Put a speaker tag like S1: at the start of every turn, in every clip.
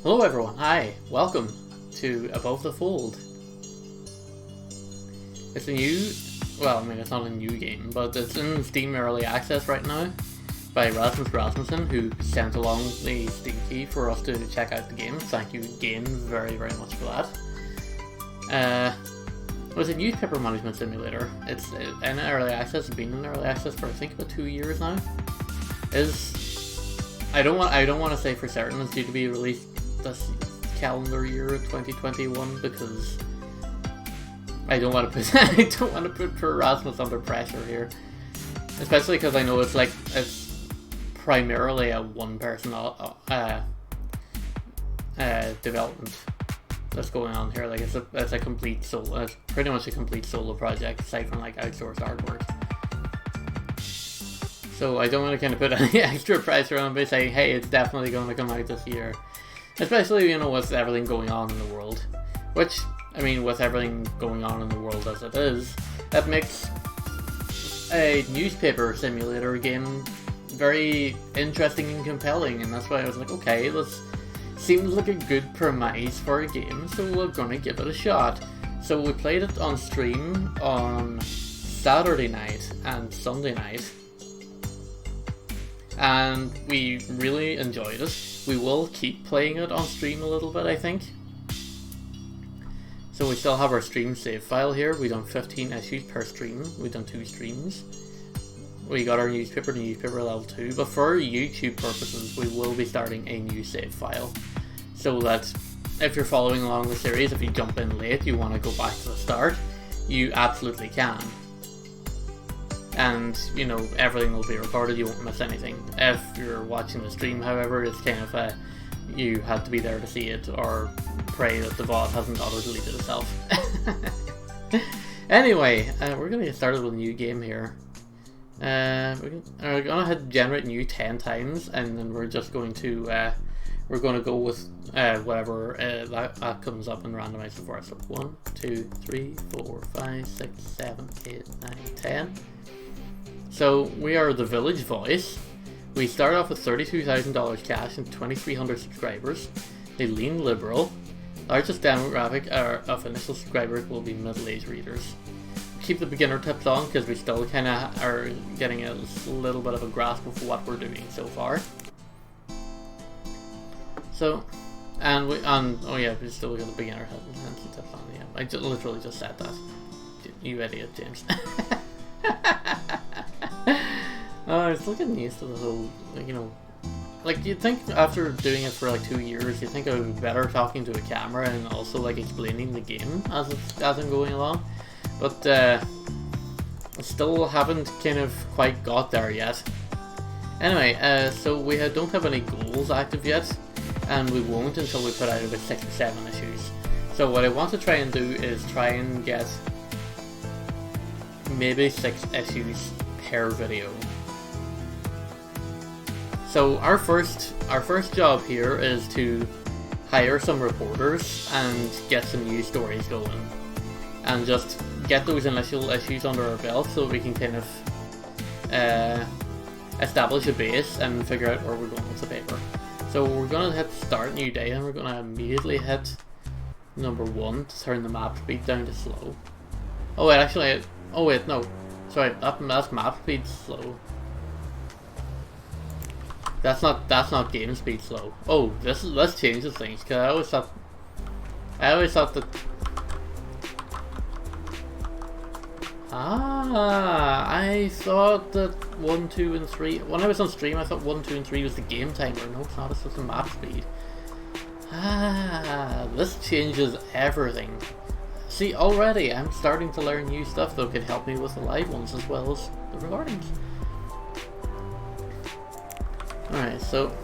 S1: Hello everyone, hi, welcome to Above the Fold. It's a new, well I mean it's not a new game, but it's in Steam Early Access right now by Rasmus Rasmussen, who sent along the Steam key for us to check out the game. Thank you again very much for that. It was a newspaper management simulator. It's in Early Access, it's been in Early Access for I think about 2 years now. I don't want to say for certain it's due to be released this calendar year 2021 because I don't want to put poor Rasmus under pressure here, especially because I know it's primarily a one-person development that's going on here. Like it's a complete solo. It's pretty much a complete solo project aside from like outsourced artwork. So I don't want to kind of put any extra pressure on by saying, hey, it's definitely going to come out this year. Especially, you know, with everything going on in the world. Which, I mean, with everything going on in the world as it is, that makes a newspaper simulator game very interesting and compelling. And that's why I was like, okay, this seems like a good premise for a game, so we're gonna give it a shot. So we played it on stream on Saturday night and Sunday night. And we really enjoyed it. We will keep playing it on stream a little bit, I think. So we still have our stream save file here. We've done 15 issues per stream. We've done 2 streams. We got our newspaper to newspaper level 2. But for YouTube purposes, we will be starting a new save file. So that if you're following along the series, if you jump in late, you want to go back to the start, you absolutely can. And, you know, everything will be recorded, you won't miss anything. If you're watching the stream, however, it's kind of you had to be there to see it, or pray that the VOD hasn't auto-deleted itself. Anyway, we're going to get started with a new game here. We're going to hit generate new 10 times, and then we're just going to, go with whatever that comes up and randomize it for us. So 1, 2, 3, 4, 5, 6, 7, 8, 9, 10. So we are the Village Voice. We start off with $32,000 cash and 2,300 subscribers. They lean liberal. Largest demographic of initial subscribers will be middle-aged readers. Keep the beginner tips on because we still kind of are getting a little bit of a grasp of what we're doing so far. So, oh yeah, we still got the beginner tips on. Yeah, I literally just said that. You idiot, James. I'm still getting used to the whole, you know, like you'd think after doing it for like 2 years, you'd think I would be better talking to a camera and also like explaining the game as I'm going along, but I still haven't kind of quite got there yet. Anyway, so we don't have any goals active yet, and we won't until we put out about 6 or 7 issues. So what I want to try and do is try and get maybe 6 issues per video. So our first job here is to hire some reporters and get some news stories going, and just get those initial issues under our belt so we can kind of establish a base and figure out where we're going with the paper. So we're gonna hit start new day, and we're gonna immediately hit number 1 to turn the map speed down to slow. Oh wait, actually, oh wait, no, sorry, that's map speed slow. That's not game speed slow. Oh, this changes things, because I always thought that. I thought that 1, 2, and 3. When I was on stream, I thought 1, 2, and 3 was the game timer. No, it's not. It's just the map speed. This changes everything. See, already I'm starting to learn new stuff that could help me with the live ones as well as the recordings. Alright, so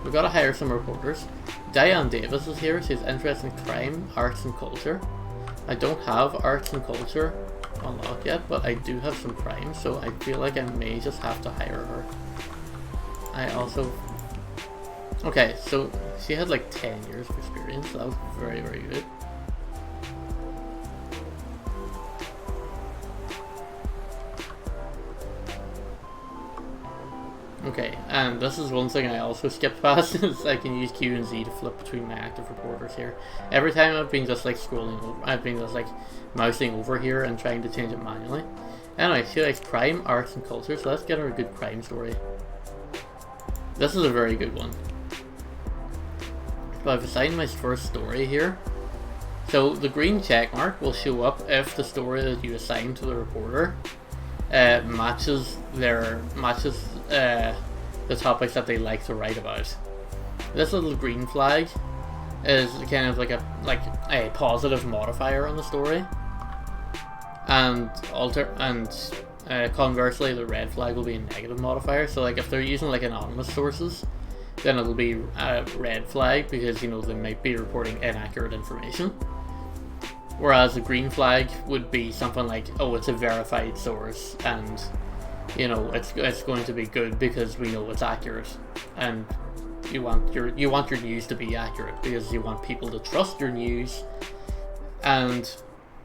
S1: we've got to hire some reporters. Diane Davis is here. She's interested in crime, arts, and culture. I don't have arts and culture unlocked yet, but I do have some crime, so I feel like I may just have to hire her. I also... Okay, so she had like 10 years of experience, so that was very good. Okay, and this is one thing I also skipped past, is I can use Q and Z to flip between my active reporters here. Every time I've been just like scrolling over, I've been just like mousing over here and trying to change it manually. Anyway, she likes crime, arts, and culture, so let's get her a good crime story. This is a very good one. So I've assigned my first story here. So the green check mark will show up if the story that you assign to the reporter matches the topics that they like to write about. This little green flag is kind of like a positive modifier on the story, and conversely, the red flag will be a negative modifier. So like if they're using like anonymous sources, then it'll be a red flag because, you know, they might be reporting inaccurate information. Whereas the green flag would be something like, oh, it's a verified source, and, you know, it's going to be good because we know it's accurate, and you want your news to be accurate because you want people to trust your news and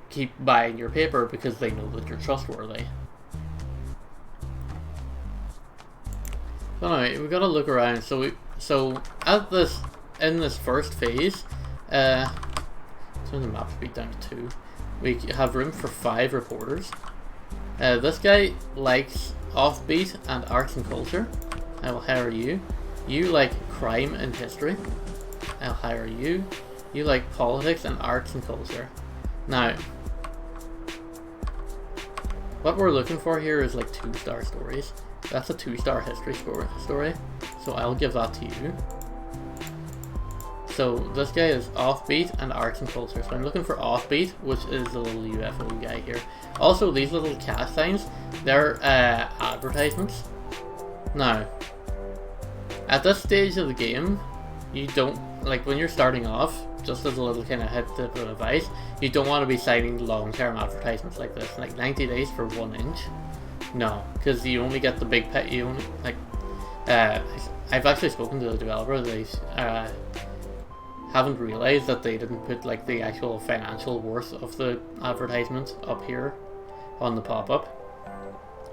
S1: keep buying your paper because they know that you're trustworthy. So anyway, we gotta look around. So in this first phase, turn the map speed down to 2. We have room for 5 reporters. This guy likes offbeat and arts and culture. I will hire you. You like crime and history. I'll hire you. You like politics and arts and culture. Now, what we're looking for here is like 2-star stories. That's a 2-star history story. So I'll give that to you. So this guy is offbeat and arts and culture. So I'm looking for offbeat, which is the little UFO guy here. Also, these little cash signs, they're advertisements. Now, at this stage of the game, you don't, like when you're starting off, just as a little kind of head tip of advice, you don't want to be signing long-term advertisements like this, like 90 days for 1 inch. No, because you only get the big pet. You only like. I've actually spoken to the developer. They haven't realized that they didn't put like the actual financial worth of the advertisement up here on the pop-up.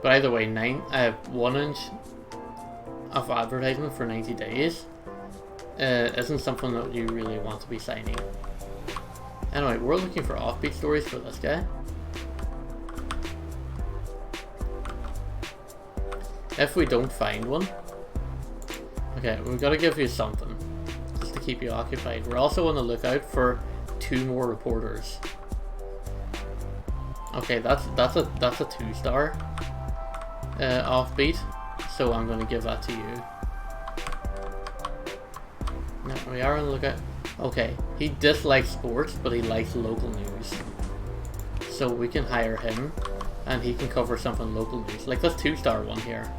S1: But either way, 1 inch of advertisement for 90 days isn't something that you really want to be signing. Anyway, we're looking for offbeat stories for this guy. If we don't find one, okay, we've got to give you something just to keep you occupied. We're also on the lookout for 2 more reporters. Okay, that's a 2-star offbeat, so I'm going to give that to you. Now, we are on the lookout. Okay, he dislikes sports, but he likes local news, so we can hire him, and he can cover something local news, like this 2-star one here.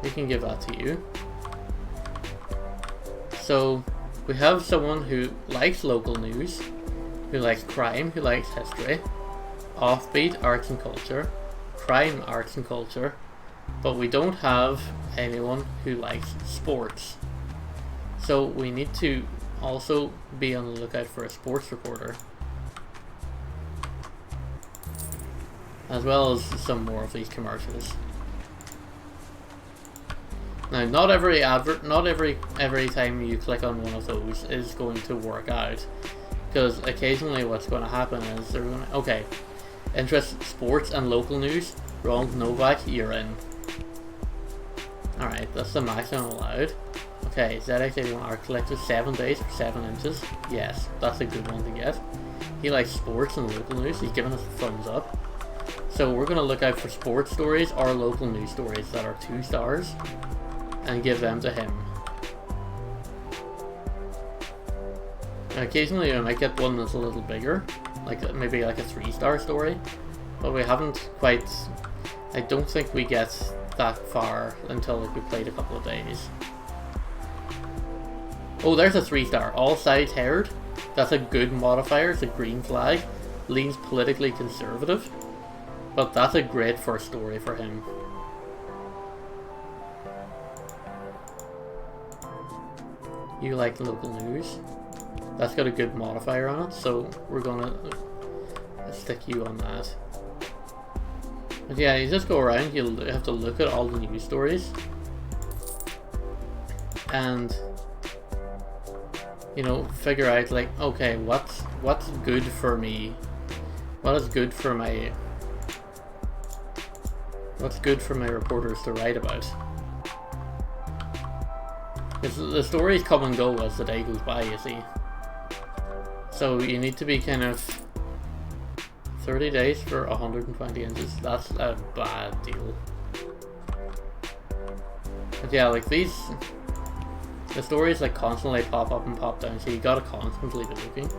S1: We can give that to you. So we have someone who likes local news, who likes crime, who likes history, offbeat, arts and culture, crime, arts and culture, but we don't have anyone who likes sports. So we need to also be on the lookout for a sports reporter, as well as some more of these commercials. Now, not every time you click on one of those is going to work out, because occasionally what's going to happen is they're going to, okay, interest sports and local news, wrong, Novak, you're in. Alright, that's the maximum allowed. Okay, ZX81 art collector, 7 days for 7 inches. Yes, that's a good one to get. He likes sports and local news, he's giving us a thumbs up. So we're going to look out for sports stories or local news stories that are 2 stars. And give them to him. Now, occasionally I might get one that's a little bigger, like maybe like a 3-star story, but we haven't quite. I don't think we get that far until like we played a couple of days. Oh, there's a 3-star. All sides heard. That's a good modifier. It's a green flag. Leans politically conservative, but that's a great first story for him. You like local news. That's got a good modifier on it, so we're gonna stick you on that. But yeah, you just go around, you'll have to look at all the news stories. And, you know, figure out like, okay, what's good for me? What is good for my... What's good for my reporters to write about? Because the stories come and go as the day goes by, you see. So you need to be kind of 30 days for 120 inches. That's a bad deal. But yeah, like the stories like constantly pop up and pop down, so you gotta constantly be looking.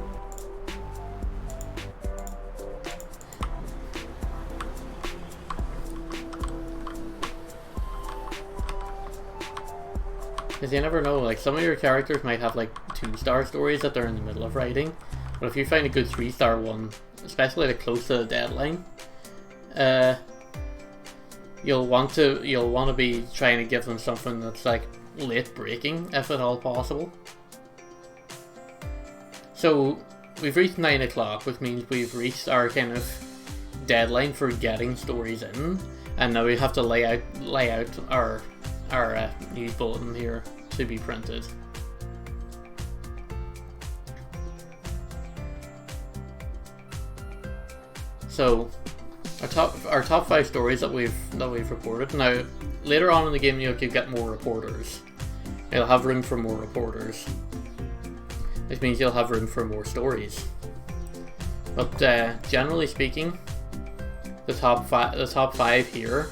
S1: Because you never know, like some of your characters might have like 2-star stories that they're in the middle of writing, but if you find a good 3-star one, especially like close to the deadline, you'll want to be trying to give them something that's like late breaking, if at all possible. So we've reached 9 o'clock, which means we've reached our kind of deadline for getting stories in, and now we have to lay out our news bulletin here to be printed. So our top 5 stories that we've reported. Now later on in the game you'll get more reporters. You'll have room for more reporters, which means you'll have room for more stories. But generally speaking, the top 5 here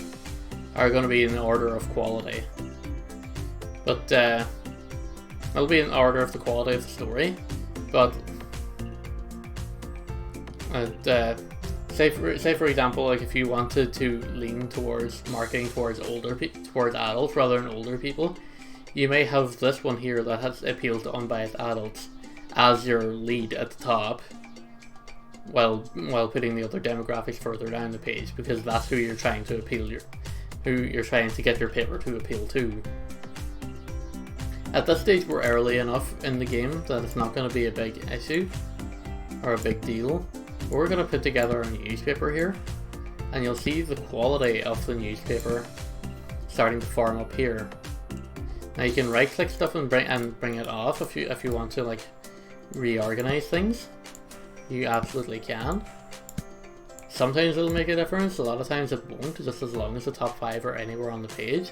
S1: are going to be in the order of quality. But it'll be in order of the quality of the story. But say for example, like if you wanted to lean towards marketing towards adults rather than older people, you may have this one here that has appealed to unbiased adults as your lead at the top, while putting the other demographics further down the page, because that's who you're trying to who you're trying to get your paper to appeal to. At this stage we're early enough in the game that it's not going to be a big issue or a big deal. But we're going to put together a newspaper here, and you'll see the quality of the newspaper starting to form up here. Now you can right click stuff and bring it off if you want to like reorganize things. You absolutely can. Sometimes it'll make a difference, a lot of times it won't, just as long as the top 5 are anywhere on the page.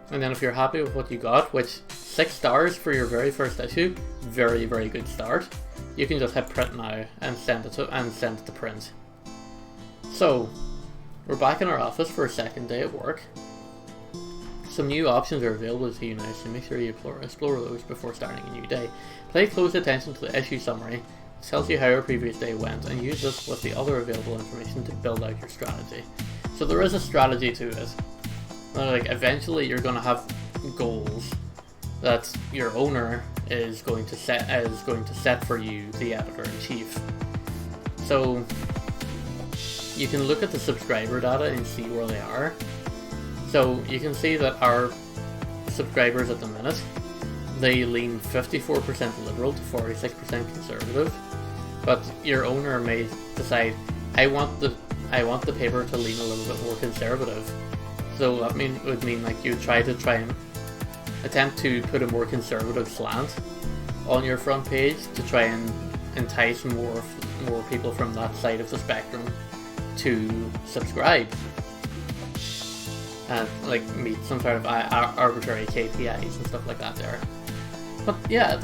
S1: And then if you're happy with what you got, which 6 stars for your very first issue, very, very good start, you can just hit print now and send it to print. So we're back in our office for a second day at work. Some new options are available to you now, so make sure you explore those before starting a new day. Pay close attention to the issue summary. It tells you how your previous day went, and use this with the other available information to build out your strategy. So there is a strategy to it. Like eventually you're going to have goals that your owner is going to set for you, the editor-in-chief. So you can look at the subscriber data and see where they are. So you can see that our subscribers at the minute, they lean 54% liberal to 46% conservative, but your owner may decide, I want the paper to lean a little bit more conservative. So that would mean like you try and attempt to put a more conservative slant on your front page to try and entice more people from that side of the spectrum to subscribe and like meet some sort of arbitrary KPIs and stuff like that there. But yeah,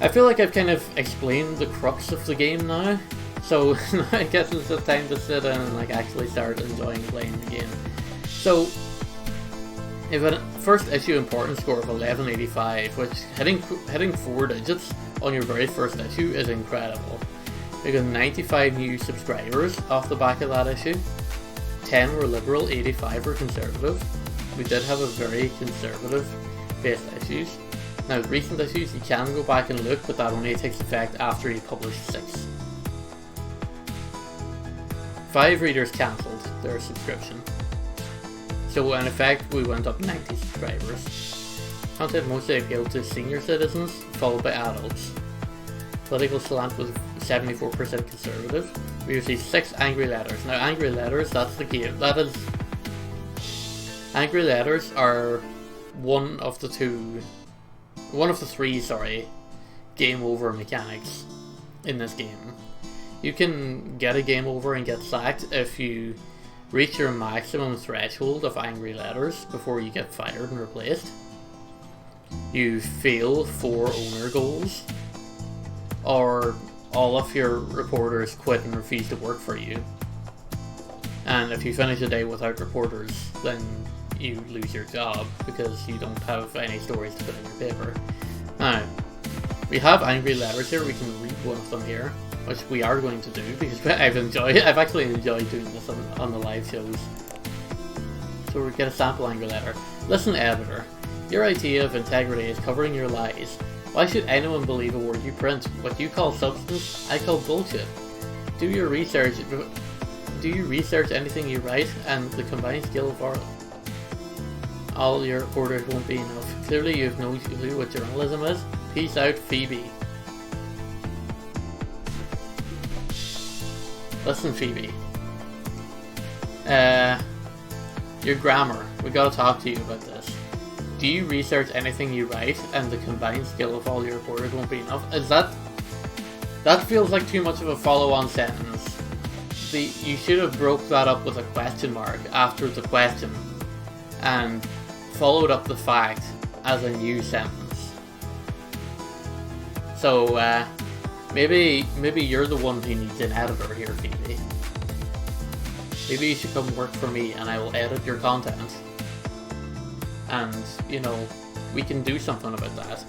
S1: I feel like I've kind of explained the crux of the game now. So I guess it's just time to sit in and like actually start enjoying playing the game. So if a first issue importance score of 1185, which hitting 4 digits on your very first issue is incredible. We got 95 new subscribers off the back of that issue. 10 were liberal, 85 were conservative. We did have a very conservative based issues. Now recent issues you can go back and look, but that only takes effect after you publish 6. 5 readers cancelled their subscription. So in effect we went up 90 subscribers. Content mostly appealed to senior citizens, followed by adults. Political slant was 74% conservative. We receive 6 angry letters. Now, angry letters, that's the game. Angry letters are one of the 3, sorry, game over mechanics in this game. You can get a game over and get sacked if you reach your maximum threshold of angry letters before you get fired and replaced. You fail 4 owner goals, or all of your reporters quit and refuse to work for you. And if you finish a day without reporters, then you lose your job because you don't have any stories to put in your paper. Now, we have angry letters here. We can read one of them here, which we are going to do because I've actually enjoyed doing this on the live shows. So we get a sample angry letter. Listen, editor. Your idea of integrity is covering your lies. Why should anyone believe a word you print? What you call substance, I call bullshit. Do your research. Do you research anything you write? And the combined skill of all your reporters won't be enough. Clearly, you have no clue what journalism is. Peace out, Phoebe. Listen, Phoebe. Your grammar. We gotta talk to you about this. Do you research anything you write, and the combined skill of all your reporters won't be enough? Is that feels like too much of a follow-on sentence. You should have broke that up with a question mark after the question, and followed up the fact as a new sentence. So maybe you're the one who needs an editor here, Phoebe. Maybe you should come work for me, and I will edit your content. And, you know, we can do something about that.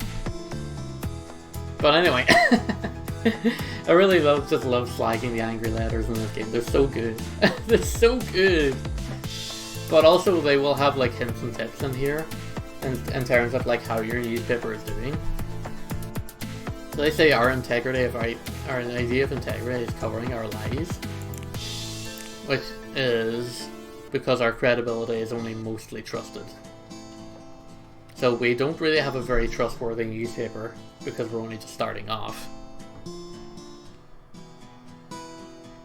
S1: But anyway, I really love slagging the angry letters in this game. They're so good. They're so good. But also they will have like hints and tips in here in terms of like how your newspaper is doing. So they say our idea of integrity is covering our lies, which is because our credibility is only mostly trusted. So we don't really have a very trustworthy newspaper because we're only just starting off.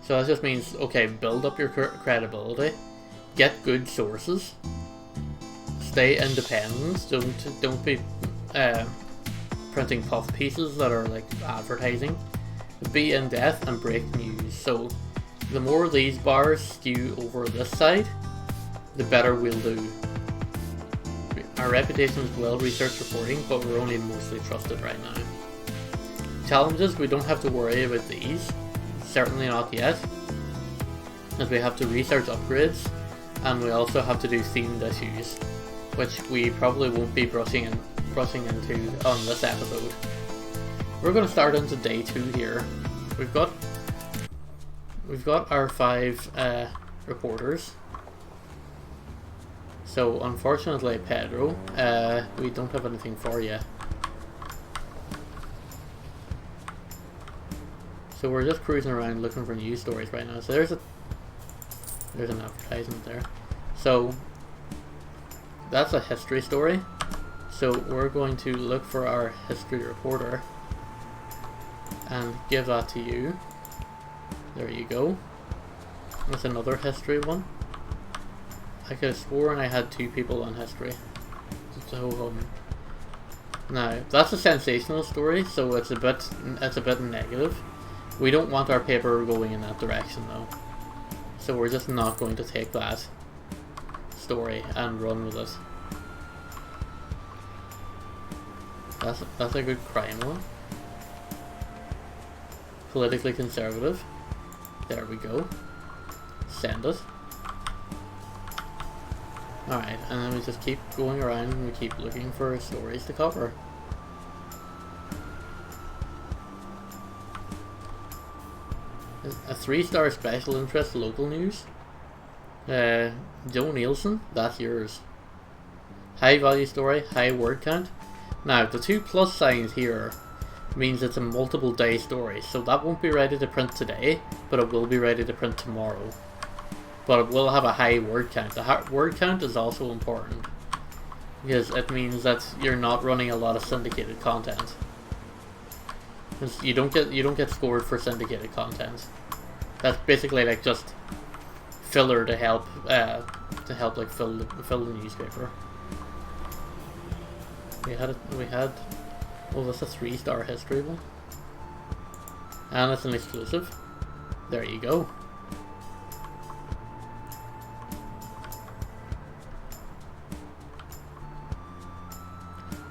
S1: So that just means, okay, build up your credibility, get good sources, stay independent, don't be printing puff pieces that are like advertising, be in depth and break news. So the more these bars skew over this side, the better we'll do. Our reputation is well-researched reporting, but we're only mostly trusted right now. Challenges, we don't have to worry about these. Certainly not yet. As we have to research upgrades, and we also have to do themed issues, which we probably won't be brushing into on this episode. We're going to start into day 2 here. We've got our 5 reporters. So unfortunately, Pedro, we don't have anything for you. So we're just cruising around looking for news stories right now. So there's an advertisement there. So that's a history story. So we're going to look for our history reporter and give that to you. There you go. That's another history one. I could have sworn I had 2 people on history. So now that's a sensational story, so it's a bit negative. We don't want our paper going in that direction though, so we're just not going to take that story and run with it. That's a good crime one. Politically conservative. There we go. Send it. Alright, and then we just keep going around and we keep looking for stories to cover. A 3-star special interest local news. Joe Nielsen, that's yours. High value story, high word count. Now, the 2 plus signs here means it's a multiple day story, so that won't be ready to print today, but it will be ready to print tomorrow. But it will have a high word count. The word count is also important, because it means that you're not running a lot of syndicated content. You don't get scored for syndicated content. That's basically like just filler to help like fill the newspaper. We had oh, that's a 3-star history one, and it's an exclusive. There you go.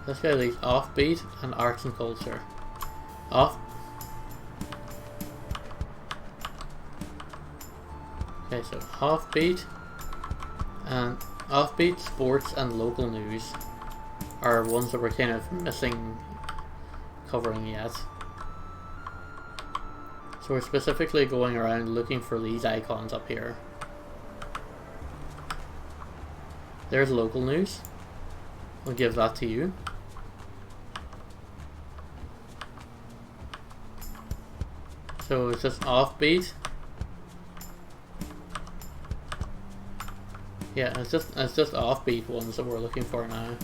S1: This guy likes offbeat and arts and culture. Okay, so offbeat, sports and local news are ones that we're kind of missing covering yet. So we're specifically going around looking for these icons up here. There's local news. We'll give that to you. So it's just offbeat. Yeah, it's just offbeat ones that we're looking for now.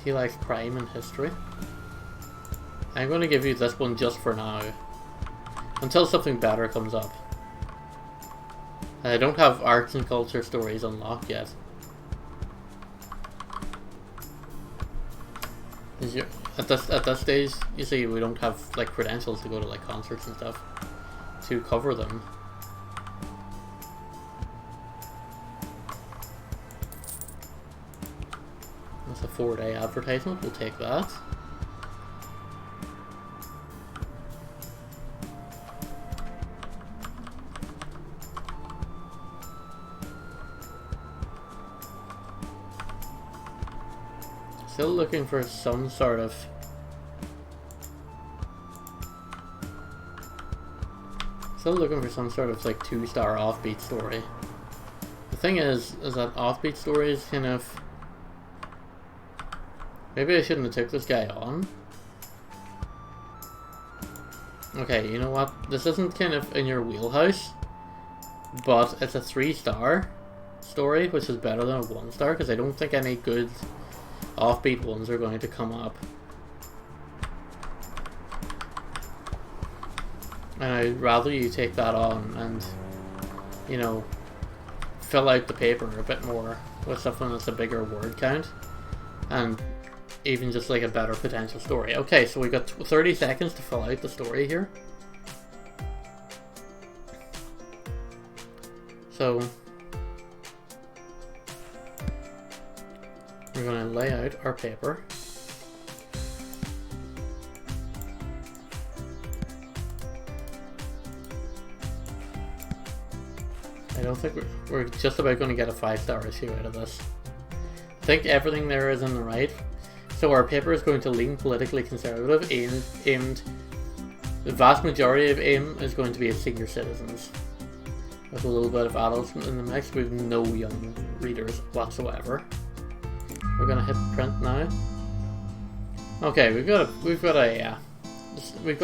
S1: He likes crime and history. I'm going to give you this one just for now, until something better comes up. I don't have arts and culture stories unlocked yet. At this stage, you see, we don't have like credentials to go to like concerts and stuff to cover them. That's a 4-day advertisement. We'll take that. Still looking for some sort of like 2-star offbeat story. The thing is that offbeat story is kind of, maybe I shouldn't have took this guy on. Okay, you know what? This isn't kind of in your wheelhouse, but it's a 3-star story, which is better than a 1-star, because I don't think any good offbeat ones are going to come up. And I'd rather you take that on and, you know, fill out the paper a bit more with something that's a bigger word count, and even just like a better potential story. Okay, so we got 30 seconds to fill out the story here. So we're going to lay out our paper. I don't think we're just about going to get a 5-star issue out of this. I think everything there is in the right. So our paper is going to lean politically conservative, aimed the vast majority of aim is going to be at senior citizens, with a little bit of adults in the mix. We've no young readers whatsoever. We're gonna hit print now. Okay, we've got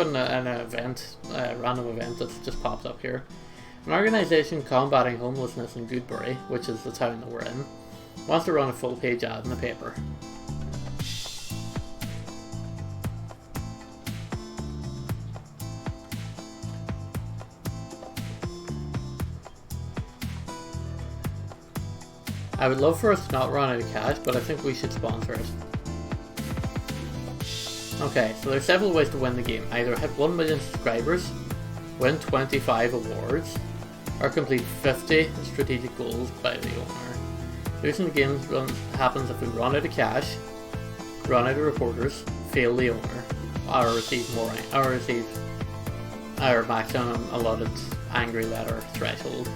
S1: an event, a random event that's just popped up here. An organisation combating homelessness in Goodbury, which is the town that we're in, wants to run a full-page ad in the paper. I would love for us to not run out of cash, but I think we should sponsor it. Okay, so there's several ways to win the game. Either hit 1 million subscribers, win 25 awards, or complete 50 strategic goals by the owner. Losing the game happens if we run out of cash, run out of reporters, fail the owner, or receive our maximum allotted angry letter threshold.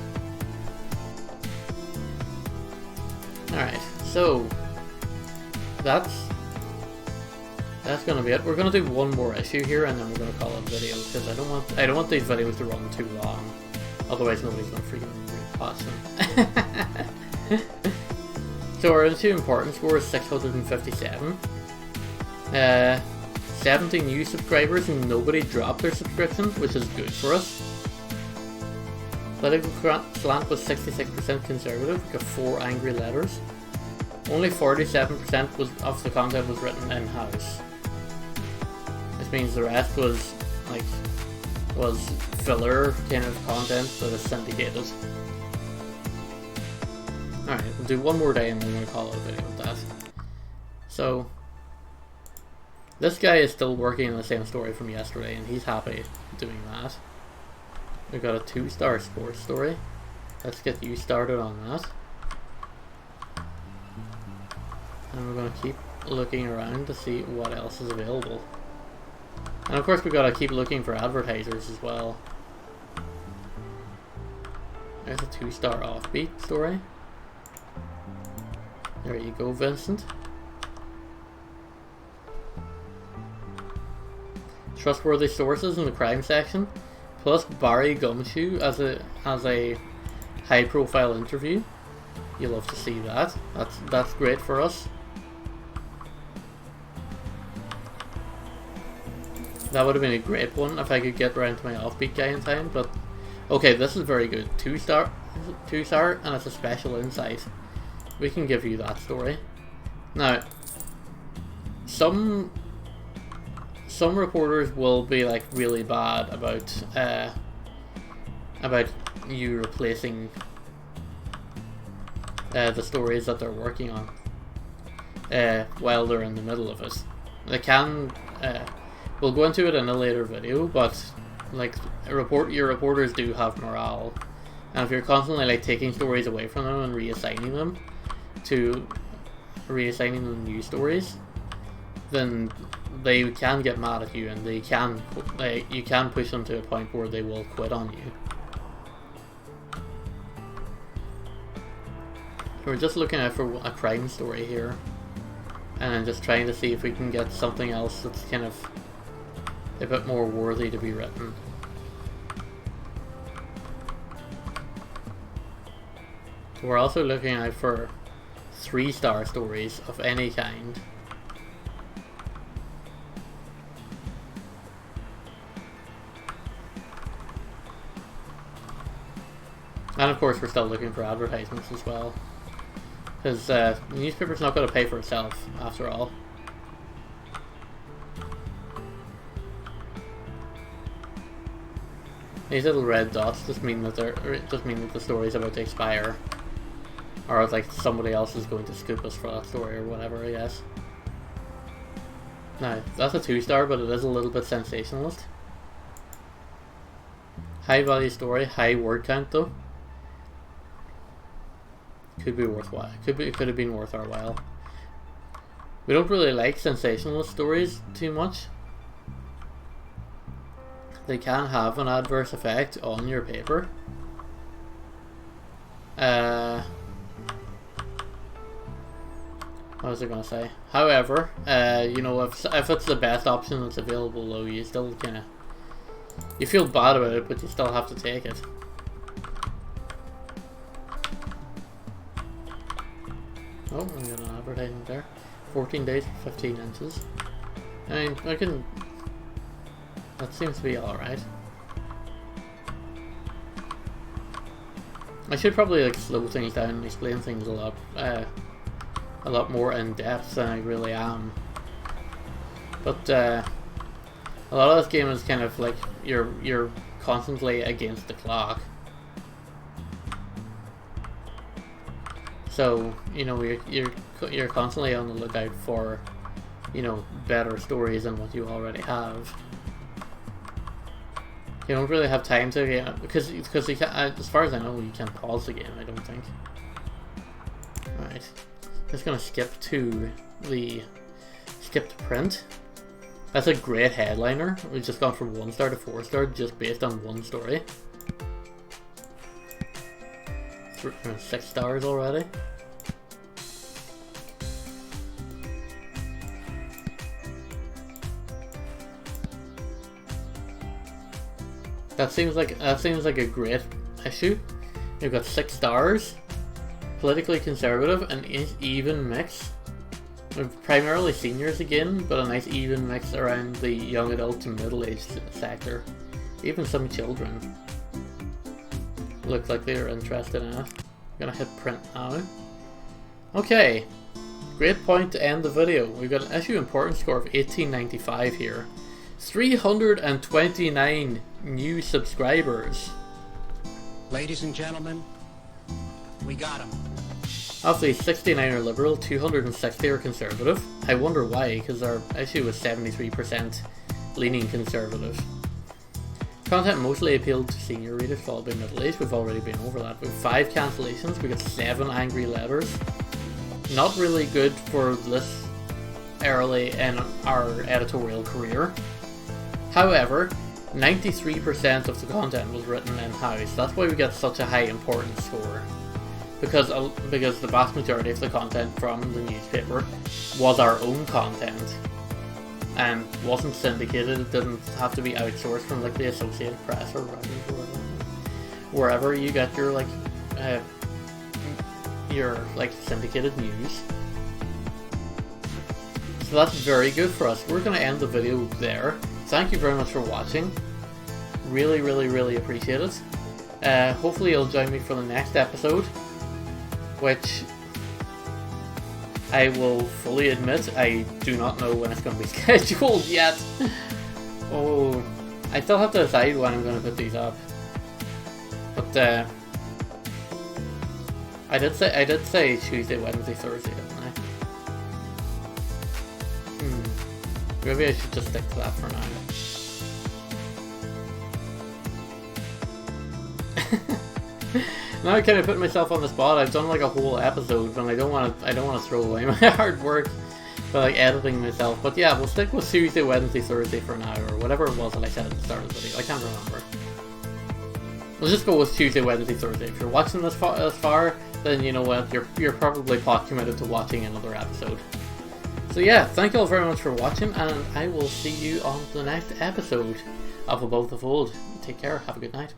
S1: Alright, so that's gonna be it. We're gonna do one more issue here, and then we're gonna call it a video, because I don't want these videos to run too long. Otherwise, nobody's gonna freaking pass them. So our issue importance score is 657. 70 new subscribers, and nobody dropped their subscription, which is good for us. Political slant was 66% conservative, we got 4 angry letters. Only 47% of the content was written in-house. which means the rest was like filler kind of content that is syndicated. Alright, we'll do one more day and then we'll call it a video with that. So, this guy is still working on the same story from yesterday and he's happy doing that. We've got a 2-star sports story. Let's get you started on that. And we're going to keep looking around to see what else is available. And of course we've got to keep looking for advertisers as well. There's a 2-star offbeat story. There you go, Vincent. Trustworthy sources in the crime section, plus Barry Gumshoe as a high-profile interview. You love to see that. That's great for us. That would have been a great one if I could get around to my offbeat guy in time. But okay, this is very good. 2-star, and it's a special insight. We can give you that story. Now, some reporters will be like really bad about you replacing the stories that they're working on while they're in the middle of it. They can. We'll go into it in a later video, but like your reporters do have morale, and if you're constantly like taking stories away from them and reassigning them new stories, then they can get mad at you, and you can push them to a point where they will quit on you. So we're just looking out for a crime story here, and then just trying to see if we can get something else that's kind of a bit more worthy to be written. We're also looking out for 3-star stories of any kind. And of course we're still looking for advertisements as well, because the newspaper's not going to pay for itself after all. These little red dots just mean that the story's about to expire, or like somebody else is going to scoop us for that story or whatever, I guess. Now, that's a 2-star, but it is a little bit sensationalist. High value story, high word count though. Could be worthwhile. Could have been worth our while. We don't really like sensationalist stories too much. They can have an adverse effect on your paper. What was I gonna say? However, you know, if it's the best option that's available, though, you still you feel bad about it, but you still have to take it. Oh, we got an advertisement there. 14 days, 15 inches. I mean, that seems to be alright. I should probably like slow things down and explain things a lot more in depth than I really am. But a lot of this game is kind of like you're constantly against the clock. So you know you're constantly on the lookout for, you know, better stories than what you already have. You don't really have time to because you can't, as far as I know, you can't pause the game. I don't think. All right. Just gonna skip to print. That's a great headliner. We've just gone from 1-star to 4-star just based on one story. 6 stars already. That seems like a great issue. You've got 6 stars. Politically conservative, an even mix. Primarily seniors again, but a nice even mix around the young adult to middle-aged sector. Even some children look like they're interested in it. I'm gonna hit print now. Okay, great point to end the video. We've got an issue importance score of 1895 here. 329 new subscribers.
S2: Ladies and gentlemen, we got him.
S1: Obviously 69 are liberal, 260 are conservative. I wonder why, because our issue was 73% leaning conservative. Content mostly appealed to senior readers, followed by middle age. We've already been over that. With 5 cancellations, we got 7 angry letters. Not really good for this early in our editorial career. However, 93% of the content was written in-house. That's why we get such a high importance score. Because the vast majority of the content from the newspaper was our own content and wasn't syndicated. It didn't have to be outsourced from like the Associated Press or wherever you get your syndicated news. So that's very good for us. We're going to end the video there. Thank you very much for watching. Really, really, really appreciate it. Hopefully you'll join me for the next episode, which I will fully admit I do not know when it's going to be scheduled yet. Oh, I still have to decide when I'm going to put these up. But I did say Tuesday, Wednesday, Thursday, didn't I? Maybe I should just stick to that for now. Now I kind of put myself on the spot. I've done like a whole episode, but I don't want to throw away my hard work by like editing myself. But yeah, we'll stick with Tuesday, Wednesday, Thursday for now, or whatever it was that I said at the start of the video. I can't remember. We'll just go with Tuesday, Wednesday, Thursday. If you're watching this far, then you know what, you're probably plot committed to watching another episode. So yeah, thank you all very much for watching, and I will see you on the next episode of Above the Fold. Take care. Have a good night.